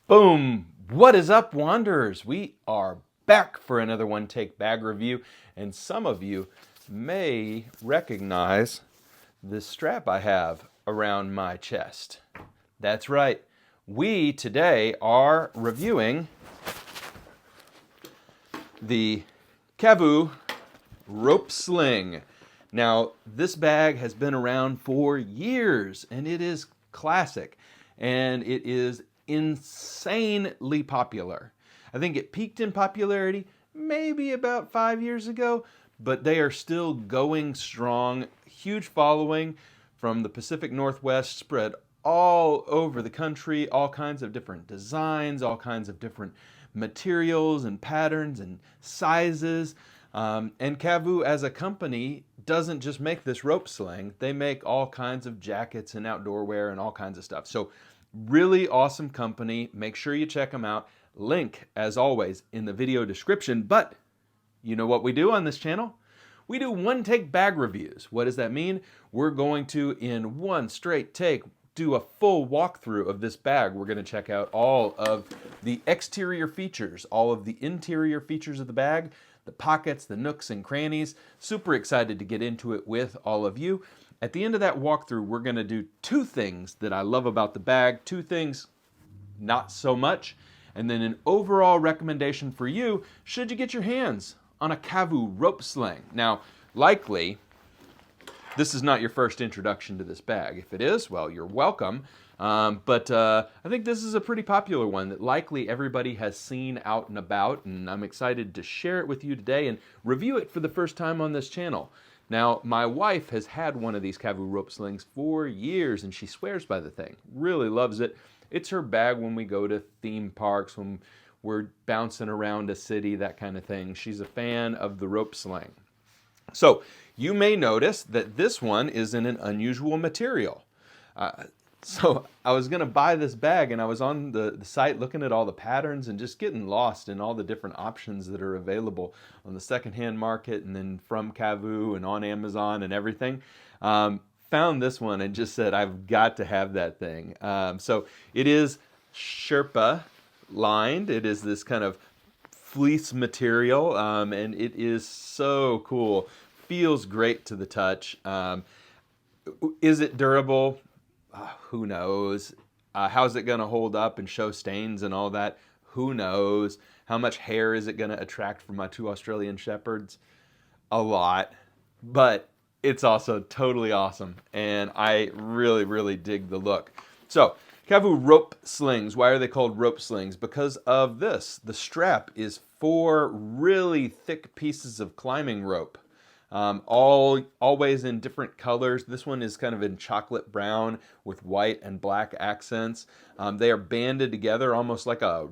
Boom! What is up, Wanderers? We are back for another One Take Bag review, and some of you may recognize this strap I have around my chest. That's right. We today are reviewing the Kavu rope sling. Now, this bag has been around for years, and it is classic, and it is insanely popular. I think it peaked in popularity maybe about 5 years ago, but they are still going strong. Huge following from the Pacific Northwest, spread all over the country, all kinds of different designs, all kinds of different materials and patterns and sizes. And Kavu as a company doesn't just make this rope sling, they make all kinds of jackets and outdoor wear and all kinds of stuff. So really awesome company. Make sure you check them out. Link, as always, in the video description. But you know what we do on this channel? We do one take bag reviews. What does that mean? We're going to, in one straight take, do a full walkthrough of this bag. We're going to check out all of the exterior features, all of the interior features of the bag, the pockets, the nooks and crannies. Super excited to get into it with all of you. At the end of that walkthrough, we're going to do two things that I love about the bag, two things not so much, and then an overall recommendation for you should you get your hands on a Kavu rope sling. Now, likely, this is not your first introduction to this bag. If it is, well, you're welcome. But I think this is a pretty popular one that likely everybody has seen out and about, and I'm excited to share it with you today and review it for the first time on this channel. Now, my wife has had one of these Kavu rope slings for years, and she swears by the thing. Really loves it. It's her bag when we go to theme parks, when we're bouncing around a city, that kind of thing. She's a fan of the rope sling. So, you may notice that this one is in an unusual material. So I was going to buy this bag, and I was on the site looking at all the patterns and just getting lost in all the different options that are available on the secondhand market and then from Kavu and on Amazon and everything. Found this one and just said, I've got to have that thing. So it is Sherpa lined. It is this kind of fleece material, and it is so cool. Feels great to the touch. Is it durable? Who knows? How's it going to hold up and show stains and all that? Who knows? How much hair is it going to attract from my two Australian Shepherds? A lot. But it's also totally awesome. And I really, really dig the look. So, Kavu rope slings. Why are they called rope slings? Because of this. The strap is 4 really thick pieces of climbing rope. Always in different colors. This one is kind of in chocolate brown with white and black accents. They are banded together almost like a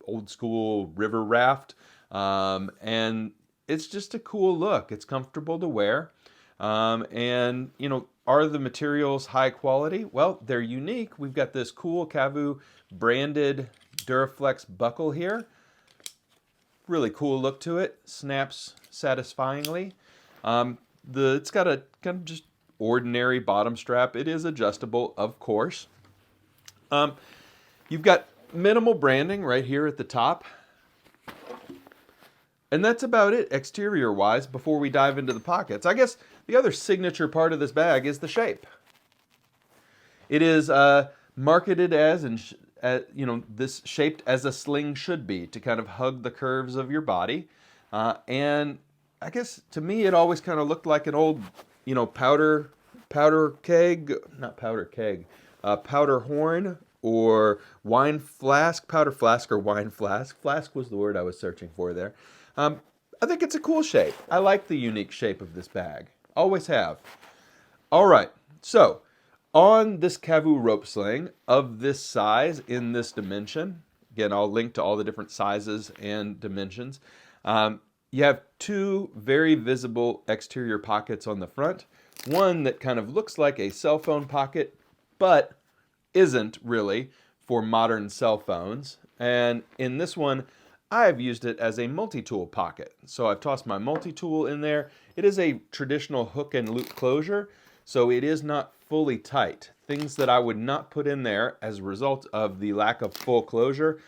old school river raft. And it's just a cool look. It's comfortable to wear. And, you know, are the materials high quality? Well, they're unique. We've got this cool Kavu branded Duraflex buckle here. Really cool look to it. Snaps satisfyingly. It's got a kind of just ordinary bottom strap. It is adjustable, of course. You've got minimal branding right here at the top. And that's about it exterior-wise before we dive into the pockets. I guess the other signature part of this bag is the shape. It is marketed as this shaped as a sling should be, to kind of hug the curves of your body. And I guess to me it always kind of looked like an old, powder horn or wine flask, powder flask or wine flask. Flask was the word I was searching for there. I think it's a cool shape. I like the unique shape of this bag. Always have. All right, so on this Kavu rope sling of this size in this dimension, again, I'll link to all the different sizes and dimensions. You have 2 very visible exterior pockets on the front. One that kind of looks like a cell phone pocket, but isn't really for modern cell phones. And in this one, I've used it as a multi-tool pocket. So I've tossed my multi-tool in there. It is a traditional hook and loop closure, so it is not fully tight. Things that I would not put in there as a result of the lack of full closure.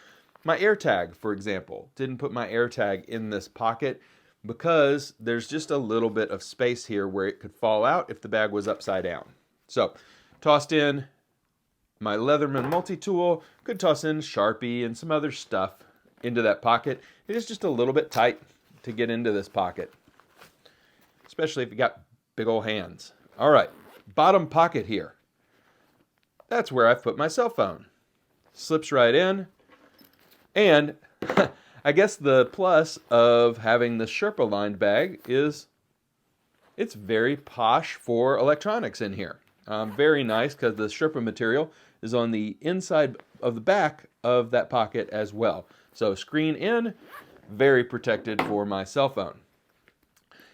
My AirTag, for example, didn't put my AirTag in this pocket because there's just a little bit of space here where it could fall out if the bag was upside down. So, tossed in my Leatherman multi-tool, could toss in Sharpie and some other stuff into that pocket. It is just a little bit tight to get into this pocket, especially if you got big old hands. All right, bottom pocket here. That's where I've put my cell phone. Slips right in. And I guess the plus of having the Sherpa lined bag is it's very posh for electronics in here. Very nice because the Sherpa material is on the inside of the back of that pocket as well. So screen in, very protected for my cell phone.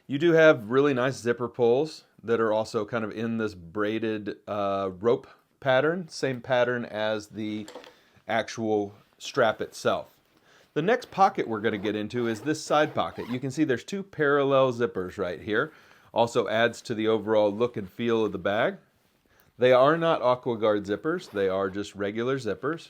You do have really nice zipper pulls that are also kind of in this braided rope pattern, same pattern as the actual strap itself. The next pocket we're going to get into is this side pocket. You can see there's two parallel zippers right here. Also adds to the overall look and feel of the bag. They are not AquaGuard zippers, they are just regular zippers.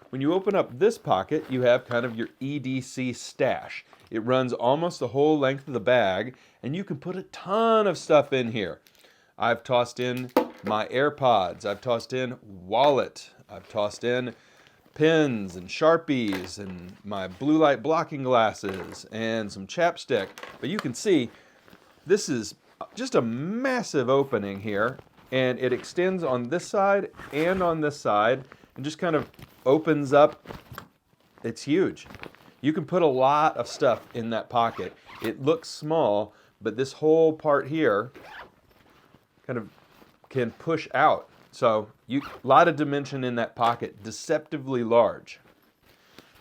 When you open up this pocket, you have kind of your EDC stash. It runs almost the whole length of the bag, and you can put a ton of stuff in here. I've tossed in my AirPods, I've tossed in wallet, I've tossed in pens and Sharpies and my blue light blocking glasses and some chapstick. But you can see this is just a massive opening here, and it extends on this side and on this side and just kind of opens up. It's huge. You can put a lot of stuff in that pocket. It looks small, but this whole part here kind of can push out. So a lot of dimension in that pocket, deceptively large.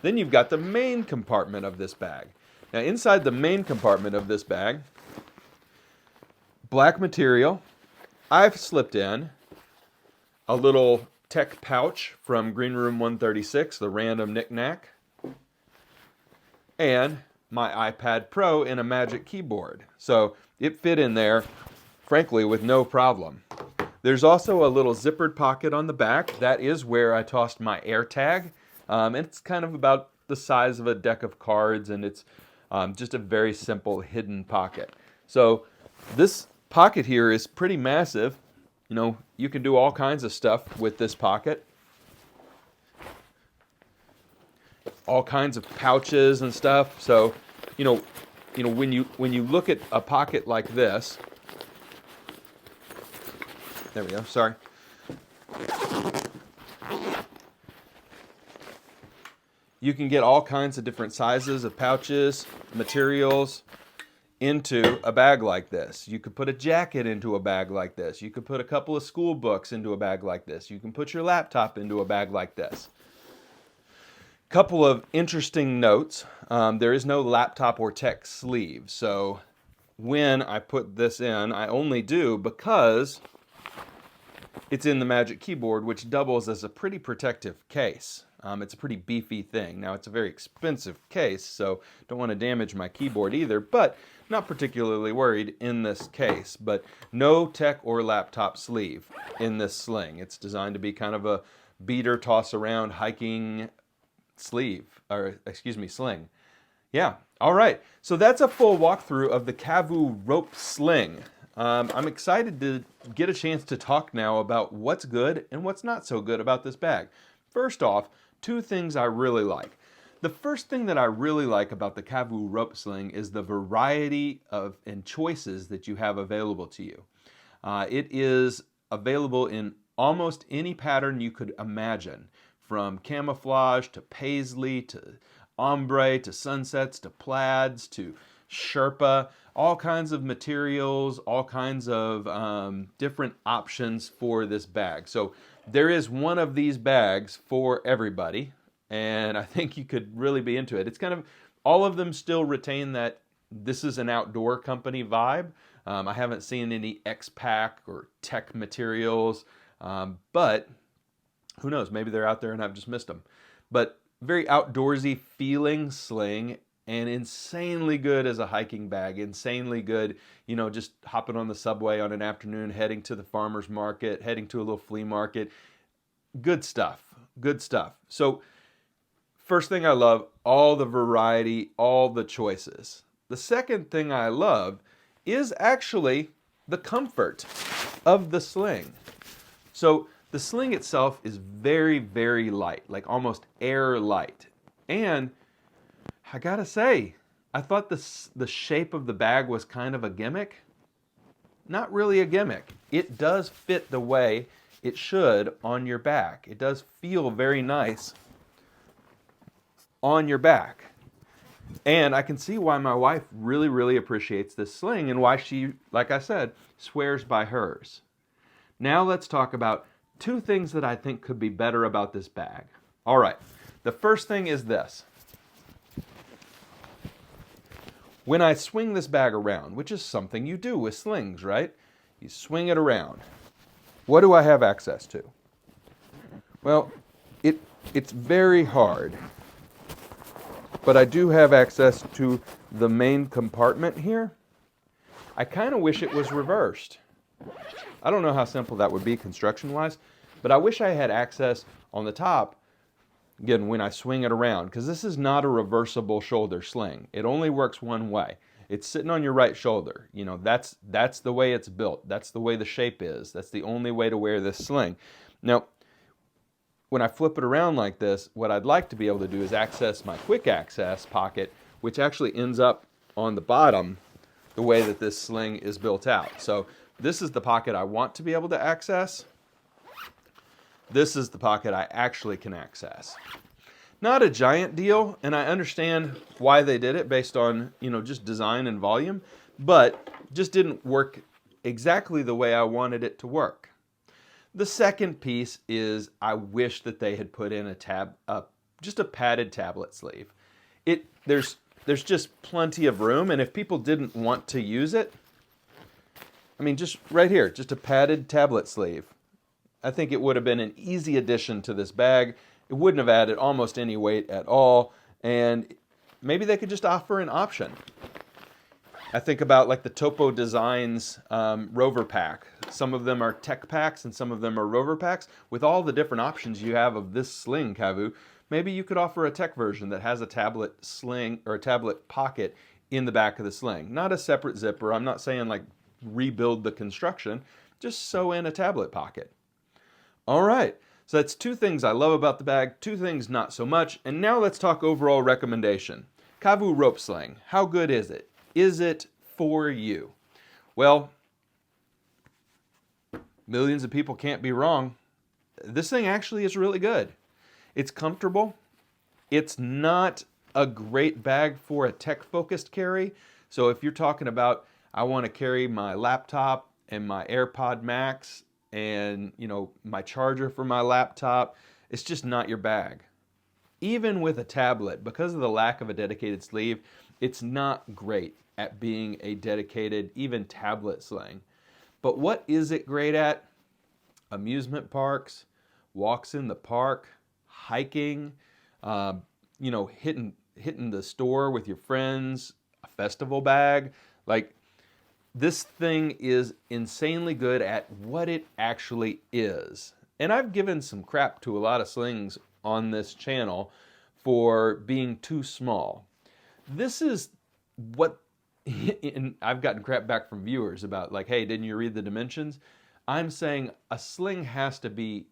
Then you've got the main compartment of this bag. Now inside the main compartment of this bag, black material, I've slipped in a little tech pouch from Green Room 136, the random knick-knack, and my iPad Pro in a Magic Keyboard. So it fit in there, frankly, with no problem. There's also a little zippered pocket on the back. That is where I tossed my AirTag. It's kind of about the size of a deck of cards, and it's just a very simple hidden pocket. So this pocket here is pretty massive. You know, you can do all kinds of stuff with this pocket. All kinds of pouches and stuff. So, you know, when you look at a pocket like this, there we go, sorry. You can get all kinds of different sizes of pouches, materials into a bag like this. You could put a jacket into a bag like this. You could put a couple of school books into a bag like this. You can put your laptop into a bag like this. Couple of interesting notes. There is no laptop or tech sleeve. So when I put this in, I only do because it's in the Magic Keyboard, which doubles as a pretty protective case. It's a pretty beefy thing. Now, it's a very expensive case, so don't want to damage my keyboard either, but not particularly worried in this case. But no tech or laptop sleeve in this sling. It's designed to be kind of a beater, toss around, hiking sling. Yeah, all right. So that's a full walkthrough of the Kavu rope sling. I'm excited to get a chance to talk now about what's good and what's not so good about this bag. First off, two things I really like. The first thing that I really like about the Kavu rope sling is the variety of and choices that you have available to you. It is available in almost any pattern you could imagine, from camouflage to paisley to ombre to sunsets to plaids to Sherpa, all kinds of materials, all kinds of different options for this bag. So there is one of these bags for everybody, and I think you could really be into it. It's kind of, all of them still retain that this is an outdoor company vibe. I haven't seen any X-Pack or tech materials, but who knows, maybe they're out there and I've just missed them. But very outdoorsy feeling sling, and insanely good as a hiking bag, insanely good, you know, just hopping on the subway on an afternoon, heading to the farmer's market, heading to a little flea market. Good stuff, good stuff. So first thing I love, all the variety, all the choices. The second thing I love is actually the comfort of the sling. So the sling itself is very, very light, like almost air light. And I gotta say, I thought the shape of the bag was kind of a gimmick. Not really a gimmick. It does fit the way it should on your back. It does feel very nice on your back. And I can see why my wife really, really appreciates this sling and why she, like I said, swears by hers. Now let's talk about two things that I think could be better about this bag. All right, the first thing is this. When I swing this bag around, which is something you do with slings, right? You swing it around. What do I have access to? Well, it's very hard. But I do have access to the main compartment here. I kind of wish it was reversed. I don't know how simple that would be construction-wise, but I wish I had access on the top, again, when I swing it around, because this is not a reversible shoulder sling. It only works one way. It's sitting on your right shoulder. You know, that's the way it's built. That's the way the shape is. That's the only way to wear this sling. Now, when I flip it around like this, what I'd like to be able to do is access my quick access pocket, which actually ends up on the bottom the way that this sling is built out. So this is the pocket I want to be able to access. This is the pocket I actually can access. Not a giant deal, and I understand why they did it based on, you know, just design and volume, but just didn't work exactly the way I wanted it to work. The second piece is I wish that they had put in just a padded tablet sleeve. There's just plenty of room, and if people didn't want to use it, I mean, just right here, just a padded tablet sleeve. I think it would have been an easy addition to this bag. It wouldn't have added almost any weight at all, and maybe they could just offer an option. I think about like the Topo Designs Rover Pack. Some of them are tech packs and some of them are Rover packs. With all the different options you have of this sling, Kavu, maybe you could offer a tech version that has a tablet sling or a tablet pocket in the back of the sling. Not a separate zipper. I'm not saying like rebuild the construction. Just sew in a tablet pocket. All right. So that's two things I love about the bag, two things not so much. And now let's talk overall recommendation. Kavu rope sling. How good is it? Is it for you? Well, millions of people can't be wrong. This thing actually is really good. It's comfortable. It's not a great bag for a tech-focused carry. So if you're talking about, I want to carry my laptop and my AirPod Max and, you know, my charger for my laptop, it's just not your bag. Even with a tablet, because of the lack of a dedicated sleeve, it's not great at being a dedicated, even tablet sling. But what is it great at? Amusement parks, walks in the park, hiking, you know, hitting the store with your friends, a festival bag. Like, this thing is insanely good at what it actually is. And I've given some crap to a lot of slings on this channel for being too small. This is what, and I've gotten crap back from viewers about like, hey, didn't you read the dimensions? I'm saying a sling has to be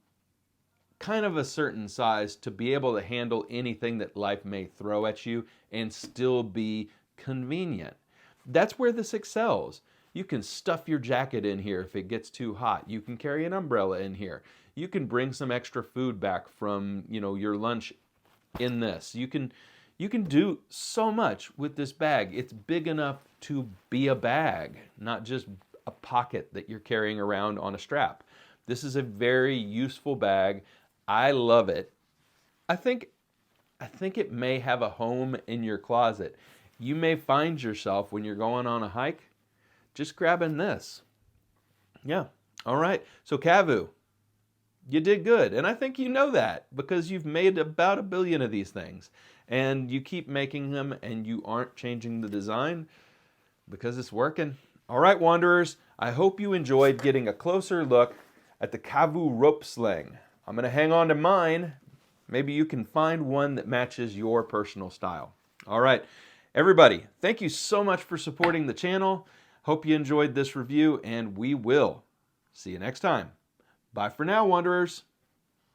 kind of a certain size to be able to handle anything that life may throw at you and still be convenient. That's where this excels. You can stuff your jacket in here if it gets too hot. You can carry an umbrella in here. You can bring some extra food back from, you know, your lunch in this. You can do so much with this bag. It's big enough to be a bag, not just a pocket that you're carrying around on a strap. This is a very useful bag. I love it. I think it may have a home in your closet. You may find yourself when you're going on a hike just grabbing this. Yeah. All right. So Kavu, you did good. And I think you know that because you've made about 1 billion of these things. And you keep making them and you aren't changing the design because it's working. All right, Wanderers, I hope you enjoyed getting a closer look at the Kavu rope sling. I'm going to hang on to mine. Maybe you can find one that matches your personal style. All right, everybody, thank you so much for supporting the channel. Hope you enjoyed this review, and we will see you next time. Bye for now, Wanderers.